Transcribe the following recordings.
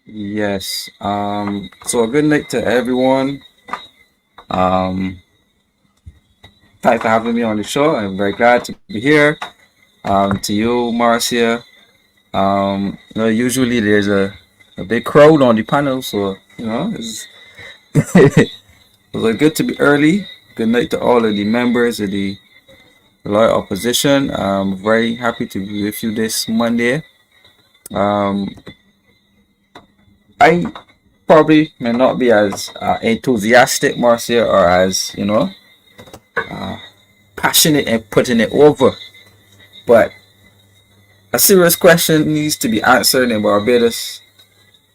Yes. So a good night to everyone. Um, Thanks for having me on the show. I'm very glad to be here. To you, Marcia. Usually there's a big crowd on the panel, so it's good to be early. Good night to all of the members of the Loyal Opposition. I'm very happy to be with you this Monday. Um, I probably may not be as enthusiastic, Marcia, or as passionate and putting it over. But a serious question needs to be answered in Barbados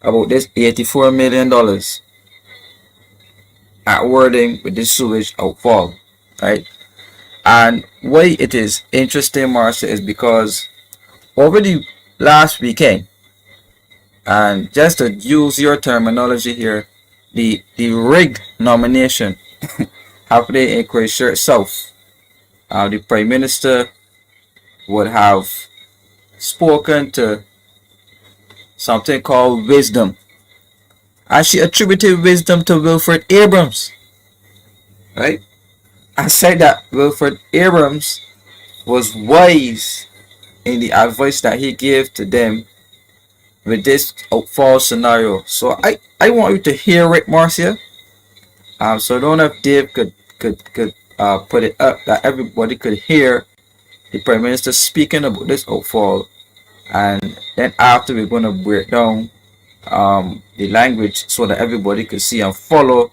about this $84 million at Worthing with this sewage outfall, right? And why it is interesting, Marcia, is because over the last weekend, and just to use your terminology here, the rigged nomination happening in Christchurch South, the Prime Minister would have spoken to something called wisdom. And she attributed wisdom to Wilfred Abrams, right? I said that Wilfred Abrams was wise in the advice that he gave to them with this outfall scenario. So I want you to hear it, Marcia. So I don't know if Dave could put it up that everybody could hear the Prime Minister speaking about this outfall, and then after we're gonna break down the language so that everybody could see and follow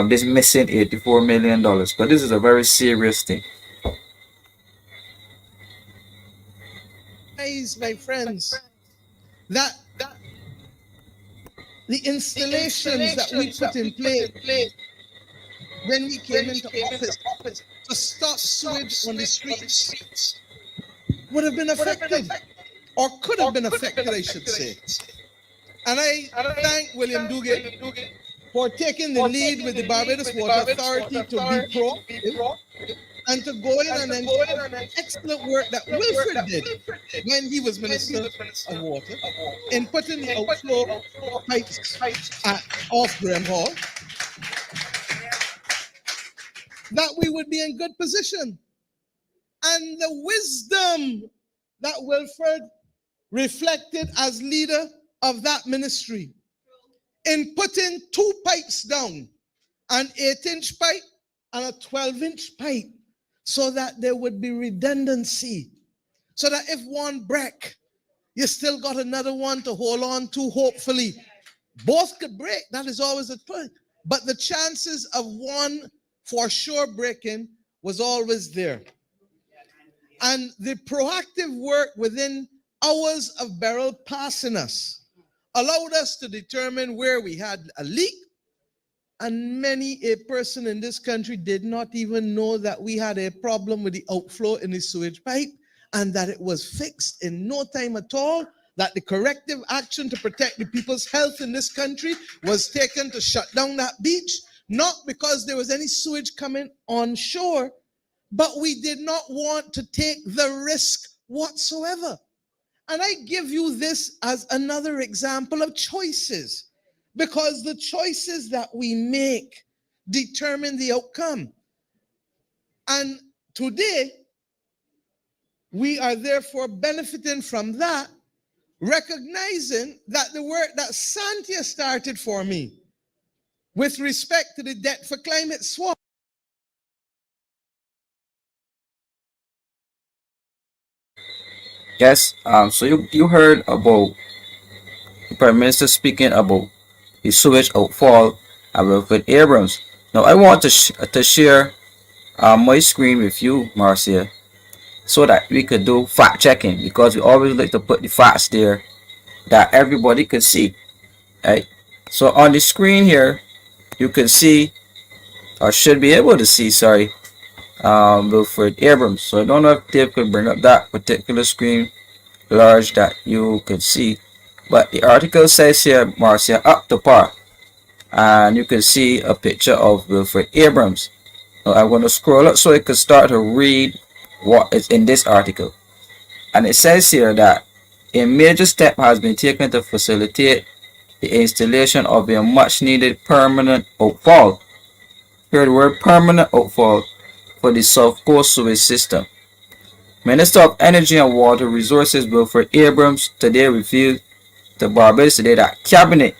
this missing $84 million. But this is a very serious thing. Guys, my friends, that the installations that we put in place when we came into office to stop sewage on the streets would have been affected, or could have been affected, I should say. And I thank William Duguay for taking the lead with the Barbados Water Authority to be proactive and to go in and ensure excellent work that Wilfred did when he was Minister of Water in putting the outflow pipes off Graham Hall, that we would be in good position. And the wisdom that Wilfred reflected as leader of that ministry in putting two pipes down, an 8-inch pipe and a 12-inch pipe, so that there would be redundancy, so that if one break, you still got another one to hold on to, hopefully. Both could break, that is always the point. But the chances of one for sure breaking was always there. And the proactive work within hours of Beryl passing us allowed us to determine where we had a leak, and many a person in this country did not even know that we had a problem with the outflow in the sewage pipe, and that it was fixed in no time at all, that the corrective action to protect the people's health in this country was taken to shut down that beach, not because there was any sewage coming on shore, but we did not want to take the risk whatsoever. And I give you this as another example of choices, because the choices that we make determine the outcome. And today, we are therefore benefiting from that, recognizing that the work that Santia started for me with respect to the debt for climate swap, Yes. So you heard about the Prime Minister speaking about the sewage outfall at Wilfred Abrams. Now I want to share my screen with you, Marcia, so that we could do fact checking, because we always like to put the facts there that everybody could see. Right. So on the screen here, you can see, or should be able to see, sorry, Wilfred Abrams. So I don't know if Dave could bring up that particular screen large that you could see, but the article says here, Marcia, up to par, and you can see a picture of Wilfred Abrams. Now I'm going to scroll up so I can start to read what is in this article. And it says here that a major step has been taken to facilitate the installation of a much needed permanent outfall. Hear the word permanent outfall for the South Coast sewage system. Minister of Energy and Water Resources Wilfred Abrams today revealed to Barbados today that Cabinet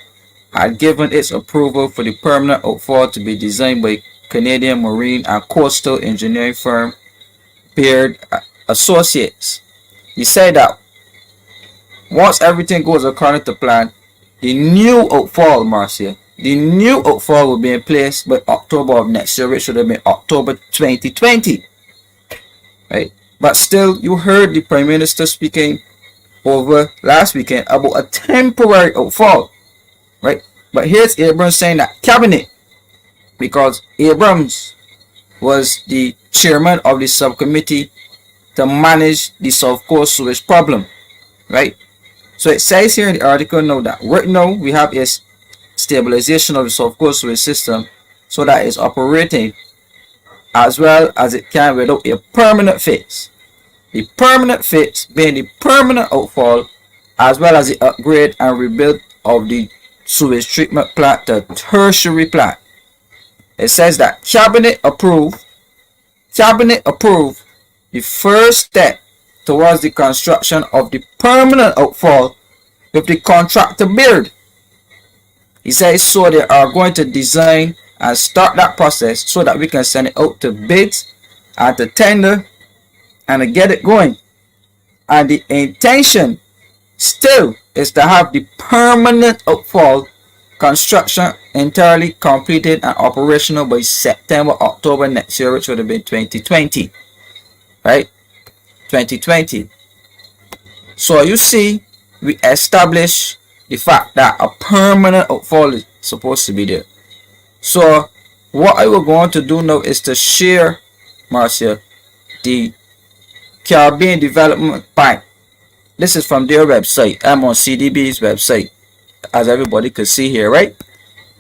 had given its approval for the permanent outfall to be designed by Canadian marine and coastal engineering firm Baird Associates. He said that once everything goes according to plan, the new outfall, Marcia, the new outfall will be in place by October of next year, which should have been October 2020. Right? But still, you heard the Prime Minister speaking over last weekend about a temporary outfall. Right? But here's Abrams saying that Cabinet, because Abrams was the chairman of the subcommittee to manage the South Coast sewage problem. Right? So it says here in the article now that right now we have a stabilization of the South Coast sewage system so that it's operating as well as it can without a permanent fix. The permanent fix being the permanent outfall as well as the upgrade and rebuild of the sewage treatment plant to tertiary plant. It says that Cabinet approved the first step towards the construction of the permanent outfall with the contractor Baird. He says so they are going to design and start that process so that we can send it out to bids and to tender and to get it going. And the intention still is to have the permanent outfall construction entirely completed and operational by September, October next year, which would have been 2020. Right? 2020. So you see, we establish the fact that a permanent outfall is supposed to be there. So what I will going to do now is to share, Marcia, the Caribbean Development Bank. This is from their website. I'm on CDB's website, as everybody could see here, right?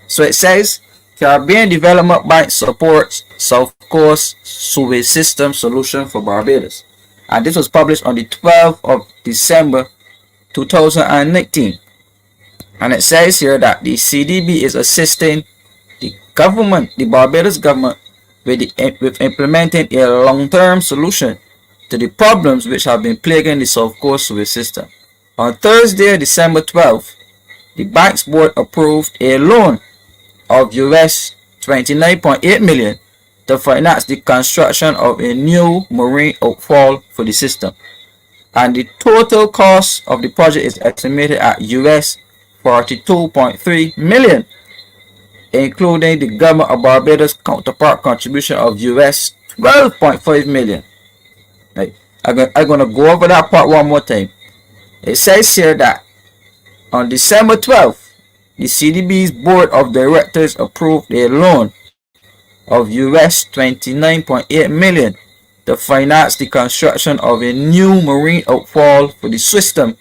So it says Caribbean Development Bank supports South Coast sewage system solution for Barbados. And this was published on the 12th of December 2019. And it says here that the CDB is assisting the government, the Barbados government, with implementing a long-term solution to the problems which have been plaguing the South Coast sewage system. On Thursday, December 12th, the bank's board approved a loan of US $29.8 million to finance the construction of a new marine outfall for the system. And the total cost of the project is estimated at US $42.3 million, including the government of Barbados counterpart contribution of US $12.5 million. Right. I'm going to go over that part one more time. It says here that on December 12th, the CDB's board of directors approved a loan of US $29.8 million to finance the construction of a new marine outfall for the system,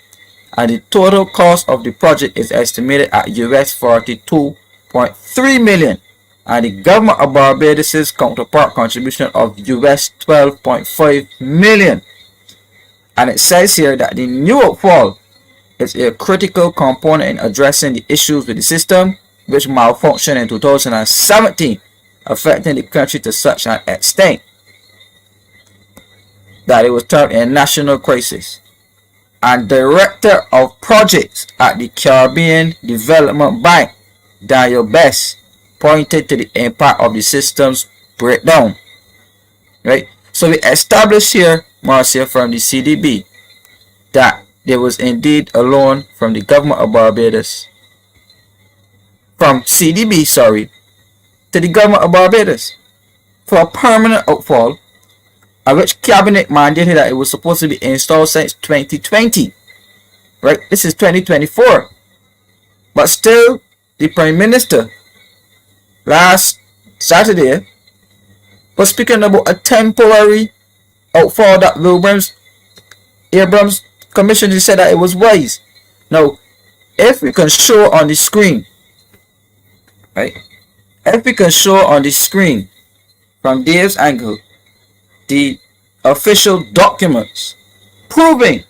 and the total cost of the project is estimated at US $42.3 million, and the government of Barbados' counterpart contribution of US $12.5 million. And it says here that the new outfall is a critical component in addressing the issues with the system which malfunctioned in 2017, affecting the country to such an extent that it was termed a national crisis. And Director of Projects at the Caribbean Development Bank, Daniel Best, pointed to the impact of the system's breakdown. Right? So we established here, Marcia, from the CDB, that there was indeed a loan from the government of Barbados, from CDB, sorry, to the government of Barbados for a permanent outfall, which Cabinet mandated that it was supposed to be installed since 2020. Right? This is 2024. But still, the Prime Minister last Saturday was speaking about a temporary outfall that Abrams commissioned. He said that it was wise. Now, if we can show on the screen, right? If we can show on the screen from Dave's angle the official documents proving,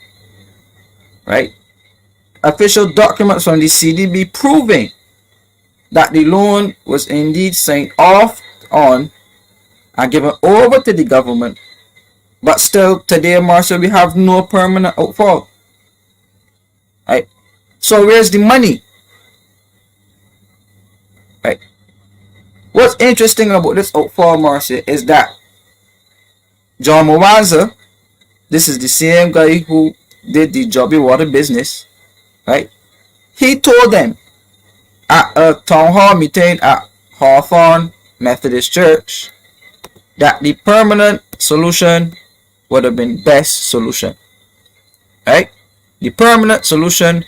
right, official documents from the CDB proving that the loan was indeed signed off on and given over to the government. But still, today, Marshall, we have no permanent outfall. Right? So where's the money? Right? What's interesting about this outfall, Marshall, is that John Mwanza, this is the same guy who did the Joby Water business, right? He told them at a town hall meeting at Hawthorne Methodist Church that the permanent solution would have been best solution, right? The permanent solution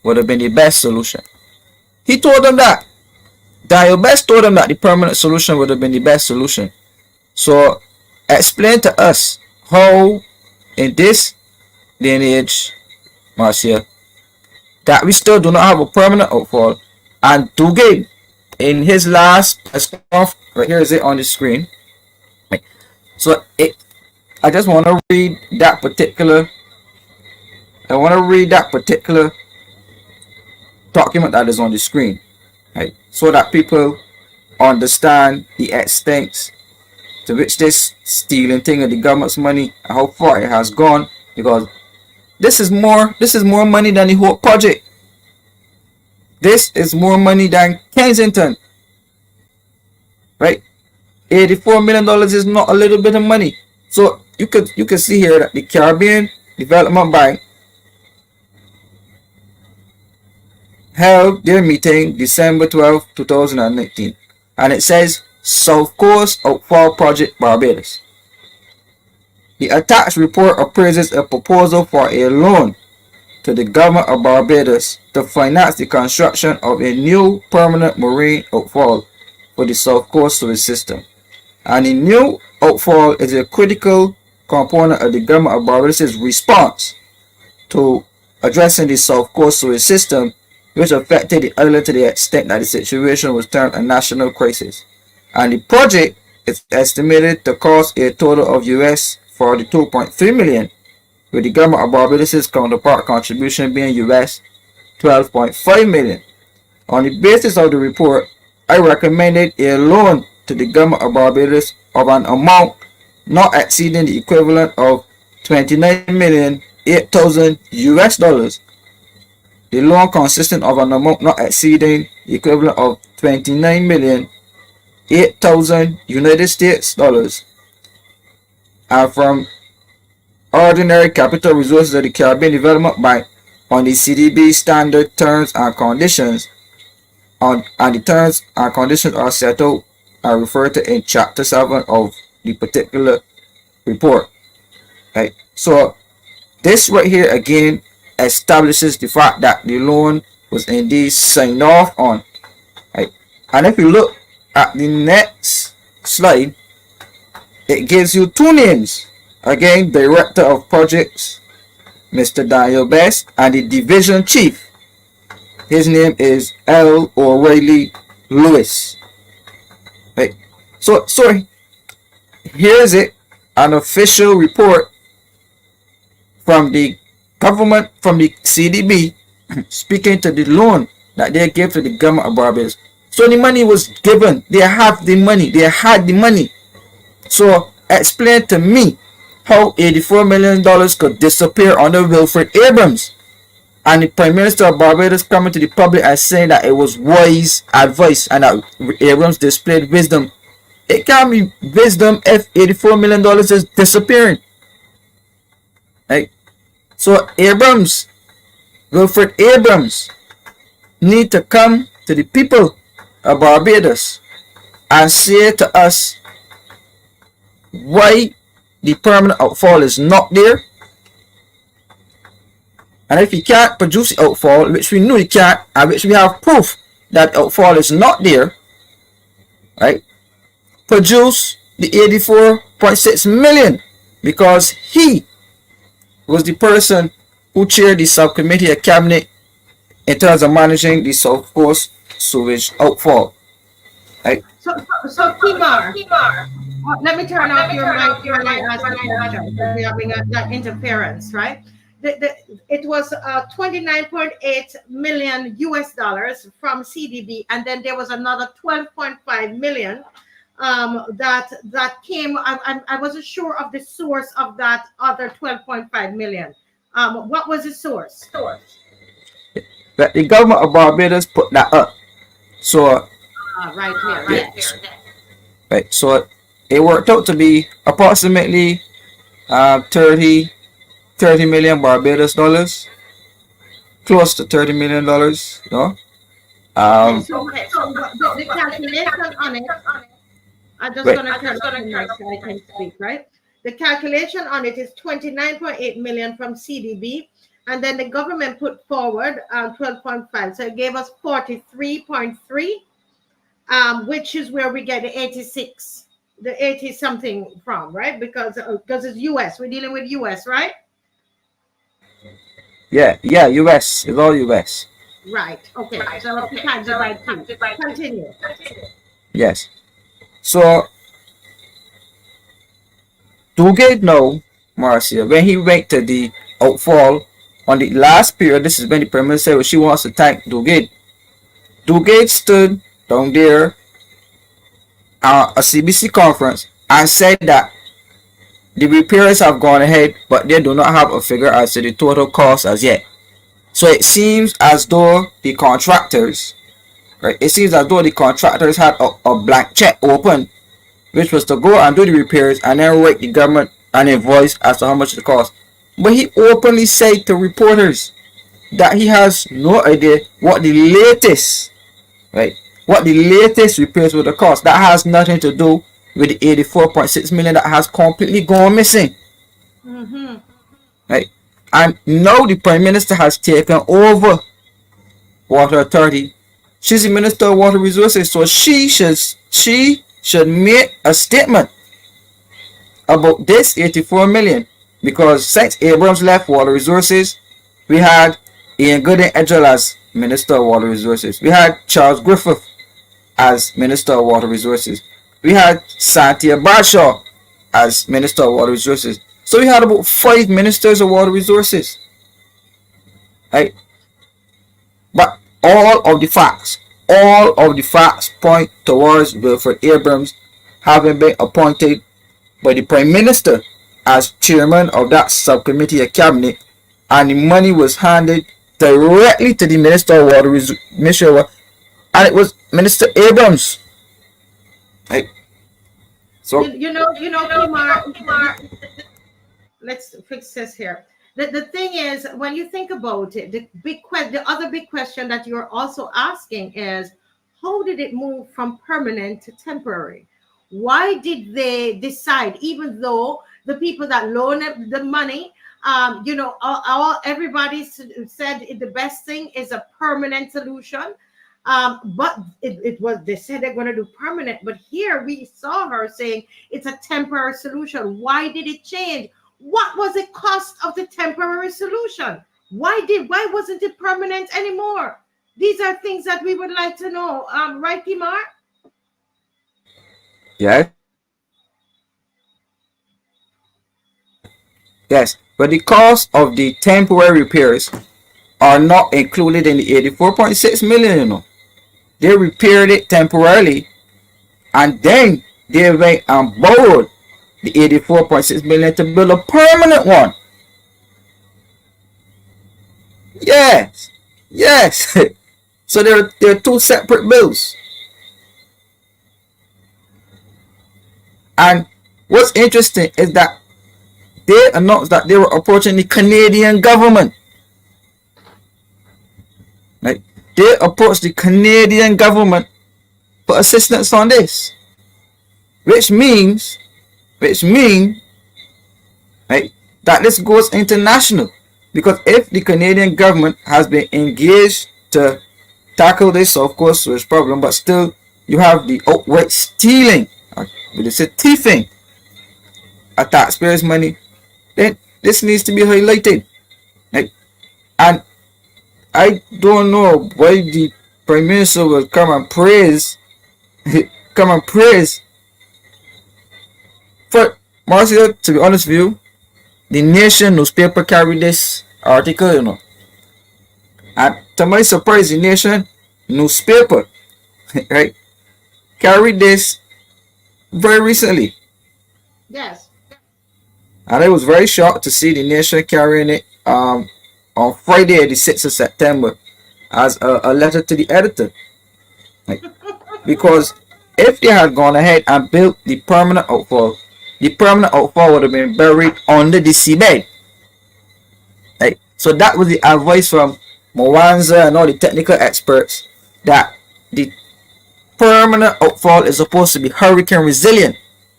would have been the best solution. He told them that. Daniel Best told them that the permanent solution would have been the best solution. So explain to us how in this day and age, Marcia, that we still do not have a permanent outfall. And Duguay, in his last press conference, right here is it on the screen. So I just want to read that particular. I want to read that particular document that is on the screen, right? So that people understand the extent to which this stealing thing of the government's money and how far it has gone. Because this is more money than the whole project. This is more money than Kensington, right? $84 million is not a little bit of money. So you can see here that the Caribbean Development Bank held their meeting December 12, 2019, and it says South Coast Outfall Project Barbados. The attached report appraises a proposal for a loan to the government of Barbados to finance the construction of a new permanent marine outfall for the South Coast sewage system. And the new outfall is a critical component of the government of Barbados' response to addressing the South Coast sewage system, which affected the island to the extent that the situation was termed a national crisis. And the project is estimated to cost a total of US $42.3 million, with the government of Barbados' counterpart contribution being US $12.5 million. On the basis of the report, I recommended a loan to the government of Barbados of an amount not exceeding the equivalent of $29,008,000 US dollars. The loan consisting of an amount not exceeding the equivalent of $29,008,000 United States dollars, and from ordinary capital resources of the Caribbean Development Bank on the CDB standard terms and conditions, and the terms and conditions are set out and referred to in Chapter 7 of the particular report. Right. So this right here again establishes the fact that the loan was indeed signed off on. Right. And if you look at the next slide, it gives you two names. Again, Director of Projects, Mr. Daniel Best, and the Division Chief. His name is L. O'Reilly Lewis. Right. So here's it, an official report from the government, from the CDB, speaking to the loan that they gave to the government of Barbados. So the money was given. They have the money. They had the money. So explain to me how $84 million could disappear under Wilfred Abrams, and the Prime Minister of Barbados coming to the public and saying that it was wise advice and that Abrams displayed wisdom. It can't be wisdom if $84 million is disappearing. Right? So Wilfred Abrams, need to come to the people of Barbados and say to us why the permanent outfall is not there. And if he can't produce the outfall, which we knew he can't, and which we have proof that outfall is not there, right? Produce the 84.6 million, because he was the person who chaired the subcommittee of cabinet in terms of managing the South Coast sewage outfall. Right? So Kimar, let me turn off your mic. You're like asking questions. We're having that interference, right? it was 29.8 million US dollars from CDB, and then there was another 12.5 million that came. I wasn't sure of the source of that other 12.5 million. What was the source? That the government of Barbados put that up. So Right here, yeah, right here. right. So it worked out to be approximately 30 million Barbados dollars, close to $30 million. You know. Okay, Um. so the calculation on it, I'm just Right. gonna turn it on my so I can speak, right? The calculation on it is 29.8 million from CDB, and then the government put forward 12.5. So it gave us 43.3, which is where we get the 86, the 80 something from, right? Because it's US. We're dealing with US, right? Yeah. Yeah. U.S. It's all U.S. Right. Okay. So if you can't divide two. Continue. Yes. So Dugate now, Marcia, when he went to the outfall on the last period, this is when the Prime Minister said she wants to thank Dugate. Dugate stood down there at a CBC conference and said that the repairs have gone ahead, but they do not have a figure as to the total cost as yet. So it seems as though the contractors, right? It seems as though the contractors had a blank check open, which was to go and do the repairs and then write the government an invoice as to how much it cost. But he openly said to reporters that he has no idea what the latest, right? What the latest repairs would have cost. That has nothing to do with the 84.6 million that has completely gone missing, Mm-hmm. right? And now the Prime Minister has taken over Water Authority. She's the Minister of Water Resources, so she should make a statement about this 84 million, because since Abrams left Water Resources, we had Ian Gooding Edgell as Minister of Water Resources. We had Charles Griffith as Minister of Water Resources. We had Santia Bradshaw as Minister of Water Resources. So we had about 5 ministers of water resources. Right? But all of the facts point towards Wilfred Abrams having been appointed by the Prime Minister as chairman of that subcommittee of cabinet, and the money was handed directly to the Minister of Water, and it was Minister Abrams. Right? So Kumar, let's fix this here. The thing is, when you think about it, the other big question that you're also asking is, how did it move from permanent to temporary? Why did they decide, even though the people that loaned the money, everybody said the best thing is a permanent solution. But it was, they said they're going to do permanent, but here we saw her saying it's a temporary solution. Why did it change? What was the cost of the temporary solution? Why wasn't it permanent anymore? These are things that we would like to know. Right, Kimar? yeah. Yes, but the cost of the temporary repairs are not included in the 84.6 million, you know. They repaired it temporarily, and then they went and borrowed the 84.6 million to build a permanent one. Yes. Yes. So there are 2 separate bills. And what's interesting is that they announced that they were approaching the Canadian government. Right? They approached the Canadian government for assistance on this. Which means, right, that this goes international. Because if the Canadian government has been engaged to tackle this, of course, there's problem, but still you have the outright stealing, they say thieving of taxpayers' money, then this needs to be highlighted. Right? And I don't know why the Prime Minister will come and praise for Marcia. To be honest with you, the Nation newspaper carried this article, you know. And to my surprise, the Nation newspaper, right, carried this very recently. Yes. And I was very shocked to see the Nation carrying it on Friday, the 6th of September, as a letter to the editor. Like, because if they had gone ahead and built the permanent outfall would have been buried under the seabed. Right? So that was the advice from Mwanza and all the technical experts, that the permanent outfall is supposed to be hurricane resilient.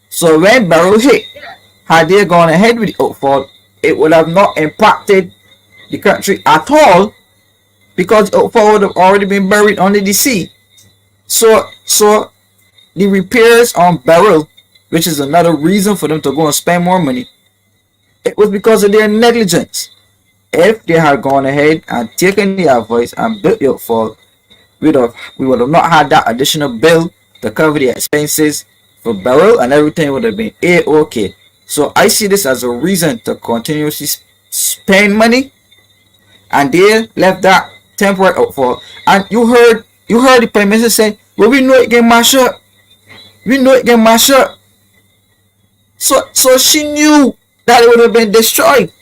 So when Beryl hit, had they gone ahead with the outfall, it would have not impacted the country at all, because the outfall would have already been buried under the sea. So the repairs on Beryl, which is another reason for them to go and spend more money, it was because of their negligence. If they had gone ahead and taken the advice and built the outfall, we would have not had that additional bill to cover the expenses for Beryl, and everything would have been a-okay. So I see this as a reason to continuously spend money, and they left that temporary outfall. And you heard the Prime Minister say, well, we know it can mash up. We know it can mash up. So she knew that it would have been destroyed.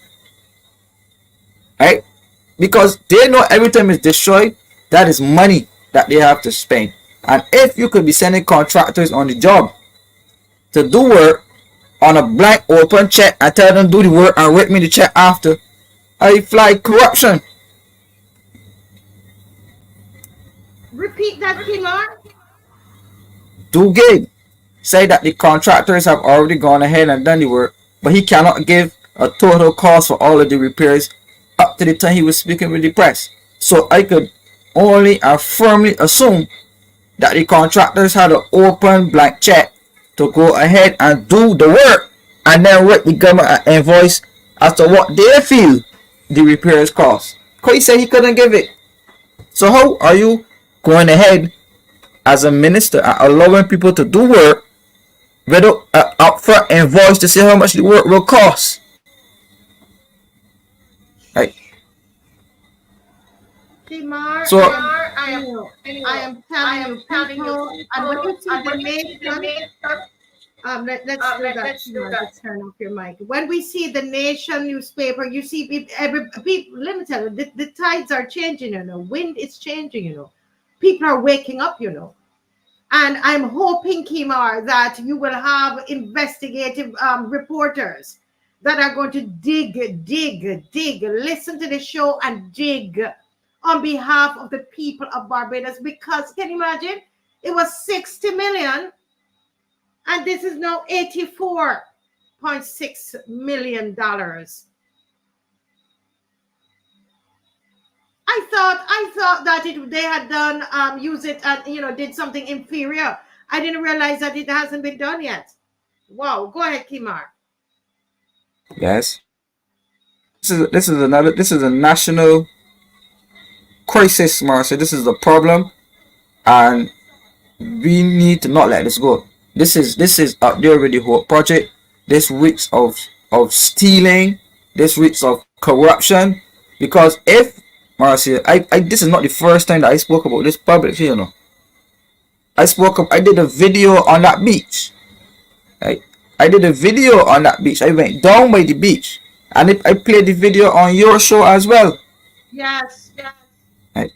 Right? Because they know every time it's destroyed, that is money that they have to spend. And if you could be sending contractors on the job to do work on a blank open check and tell them do the work and write me the check after, I fly corruption. Repeat that, Kimar. Dugay say that the contractors have already gone ahead and done the work, but he cannot give a total cost for all of the repairs up to the time he was speaking with the press. So I could only and firmly assume that the contractors had an open blank check to go ahead and do the work, and then write the government an invoice as to what they feel the repairs cost. Because he said he couldn't give it. So how are you going ahead as a minister and allowing people to do work without an upfront invoice to say how much the work will cost? Right. Kimar, So I am telling you, and when you see the nation, let's do that. Kimar, let's turn off your mic. When we see the Nation newspaper, you see people. Let me tell you, the tides are changing. You know, wind is changing. You know, people are waking up. You know, and I'm hoping, Kimar, that you will have investigative reporters that are going to dig, listen to the show and dig on behalf of the people of Barbados. Because can you imagine? It was 60 million and this is now $84.6 million. I thought that they had done use it and did something inferior. I didn't realize that it hasn't been done yet. Wow, go ahead, Kimar. yes, this is a national crisis, Marcia. This is the problem, and we need to not let this go. This is up there with the whole project. This reeks of stealing. This reeks of corruption. Because if Marcia, I this is not the first time that I spoke about this publicly. You know, I did a video on that beach. Right? I did a video on that beach. I went down by the beach, and I played the video on your show as well. Yes. Right?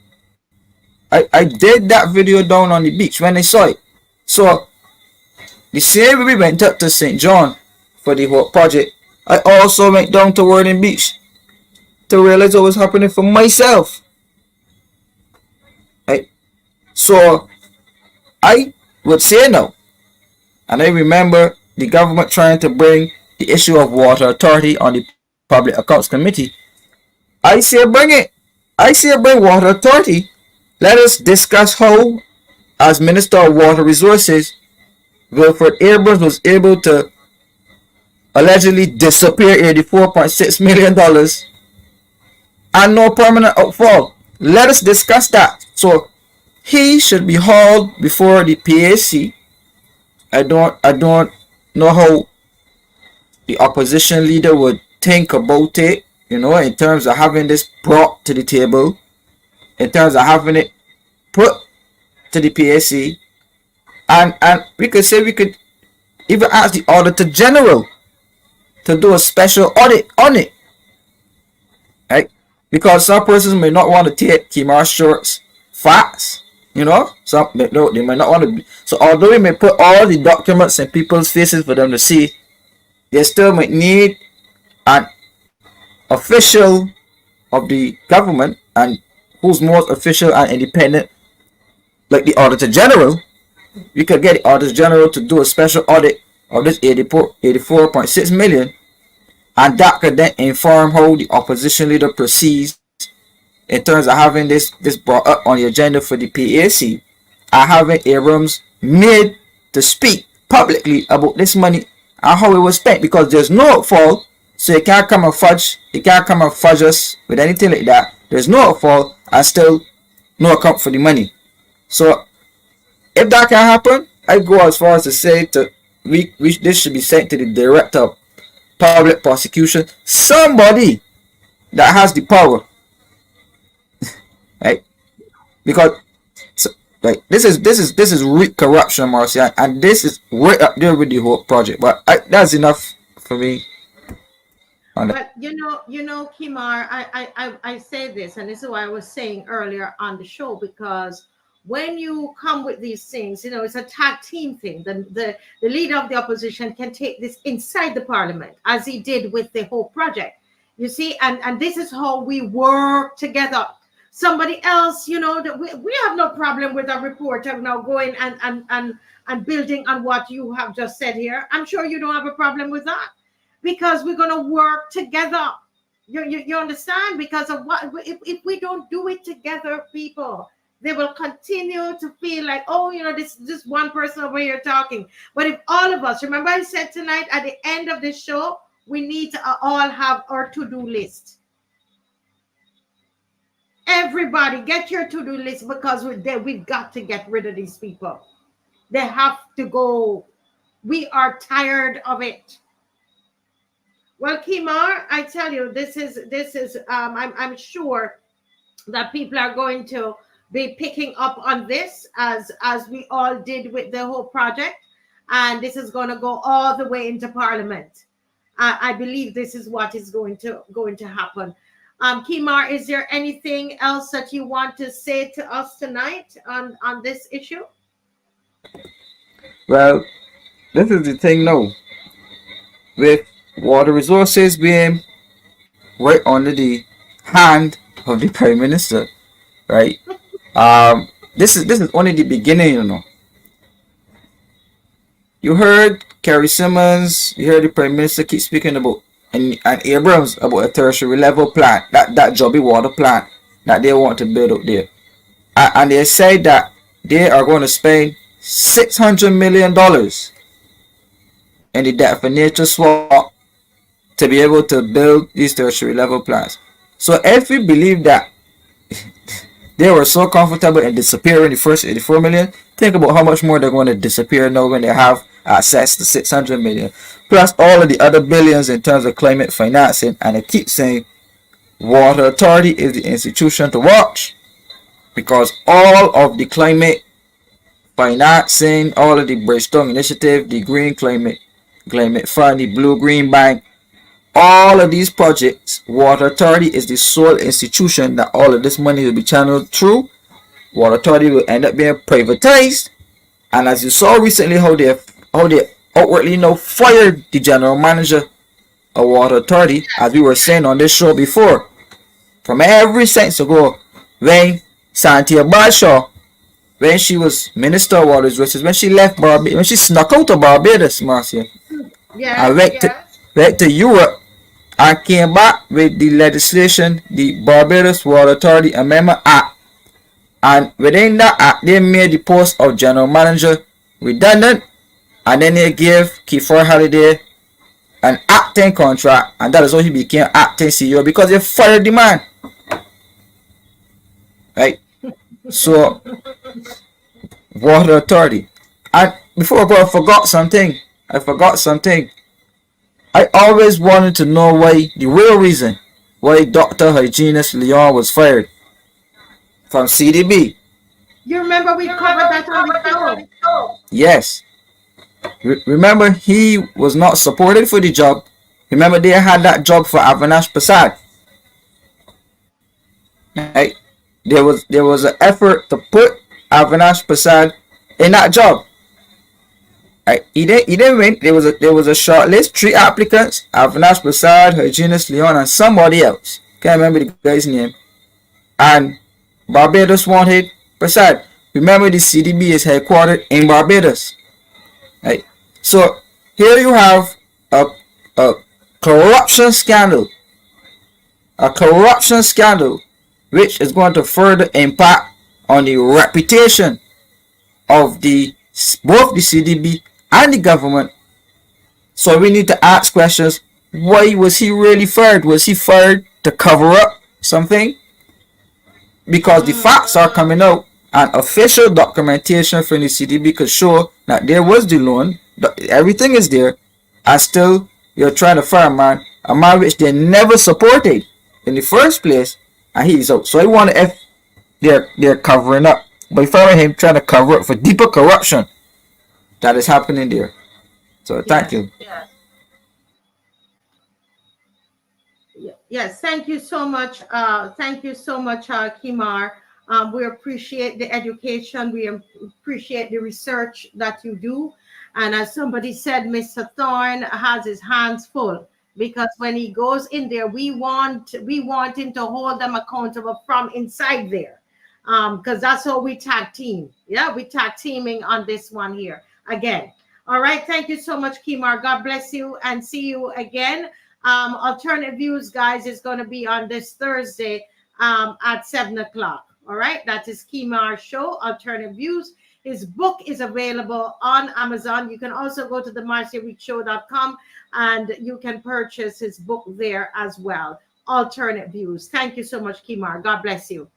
I did that video down on the beach when I saw it. So the same way we went up to St. John for the whole project, I also went down to Worden Beach to realize what was happening for myself. Right? So I would say no. And I remember the government trying to bring the issue of water authority on the Public Accounts Committee. I say bring it. I say bring water authority. Let us discuss how, as Minister of Water Resources, Wilfred Abrams was able to allegedly disappear $84.6 million and no permanent outfall. Let us discuss that. So he should be hauled before the PAC. I don't know how the opposition leader would think about it, in terms of having this brought to the table, in terms of having it put to the PAC, and we could even ask the Auditor General to do a special audit on it, right? Because some persons may not want to take Kemar Stewart's facts, some they might not want to. So although we may put all the documents in people's faces for them to see, they still might need an official of the government, and who's most official and independent, like the Auditor General. We could get the Auditor General to do a special audit of this 84.6 million, and that could then inform how the opposition leader proceeds in terms of having this brought up on the agenda for the PAC, and having Abrams made to speak publicly about this money and how it was spent, because there's no fault. So you can't come and fudge us with anything like that. There's no fault and still no account for the money. So if that can happen, I go as far as to say this should be sent to the Director of Public Prosecution, somebody that has the power, right? Because this is real corruption, Marcia, and this is right up there with the whole project. But that's enough for me. But Kemar, I say this, and this is what I was saying earlier on the show, because when you come with these things, it's a tag team thing. The leader of the opposition can take this inside the parliament, as he did with the whole project. You see, and this is how we work together. Somebody else, we have no problem with a reporter now going and building on what you have just said here. I'm sure you don't have a problem with that, because we're going to work together. You understand? Because of what if we don't do it together, people, they will continue to feel like, this one person over here talking. But if all of us, remember I said tonight at the end of the show, we need to all have our to-do list. Everybody get your to-do list, because we've got to get rid of these people. They have to go. We are tired of it. Well, Kemar, I tell you, this is I'm sure that people are going to be picking up on this as we all did with the whole project, and this is going to go all the way into Parliament. I believe this is what is going to happen. Kemar, is there anything else that you want to say to us tonight on this issue? Well, this is the thing now. With water resources being right under the hand of the Prime Minister, right? This is only the beginning, You heard Kerry Simmons, you heard the Prime Minister keep speaking about and Abrams about a tertiary level plant, that Joby water plant that they want to build up there. And they say that they are going to spend $600 million in the debt for nature swap to be able to build these tertiary level plants. So if we believe that they were so comfortable in disappearing the first 84 million, think about how much more they're going to disappear now when they have access to 600 million, plus all of the other billions in terms of climate financing. And I keep saying Water Authority is the institution to watch, because all of the climate financing, all of the Bridgestone Initiative, the Green Climate Fund, the Blue Green Bank, all of these projects, Water Authority is the sole institution that all of this money will be channeled through. Water Authority will end up being privatized, and as you saw recently, how they outwardly fired the general manager of Water Authority, as we were saying on this show before, from every sense ago, when Cynthia Bradshaw, when she was Minister of Water Resources, when she left Barbados, when she snuck out of Barbados, Marcia, and went to Europe, and came back with the legislation, the Barbados Water Authority Amendment Act. And within that act, they made the post of general manager redundant, and then they gave Kiefer Halliday an acting contract, and that is how he became acting CEO, because they fired the man. Right? So, Water Authority. And before I go, I forgot something. I always wanted to know why the real reason why Dr. Hyginus Leon was fired from CDB. You remember we covered that on the show. Yes. Remember, he was not supported for the job. Remember, they had that job for Avinash Prasad. Right? There was an effort to put Avinash Prasad in that job. Right? He didn't win. There was a short list, 3 applicants: Avinash Prasad, Hyginus Leon, and somebody else. Can't remember the guy's name. And Barbados wanted Prasad. Remember, the CDB is headquartered in Barbados. Right? So here you have a corruption scandal. A corruption scandal which is going to further impact on the reputation of both the CDB and the government. So we need to ask questions. Why was he really fired? Was he fired to cover up something? Because the facts are coming out, and official documentation from the CDB could show that there was the loan, everything is there, and still you're trying to fire a man which they never supported in the first place, and he's out. So I wonder if they're covering up by firing him, trying to cover up for deeper corruption that is happening there. So thank you. Yes, thank you so much. Thank you so much, Kimar. We appreciate the education. We appreciate the research that you do. And as somebody said, Mr. Thorne has his hands full, because when he goes in there, we want him to hold them accountable from inside there, because that's how we tag team. Yeah, we tag teaming on this one here again. All right, thank you so much, Kimar. God bless you, and see you again. Alternative Views, guys, is going to be on this Thursday at 7 o'clock. All right, that is Kimar's show, Alternative Views. His book is available on Amazon. You can also go to the MarciaWeekShow.com and you can purchase his book there as well, Alternate Views. Thank you so much, Kimar. God bless you.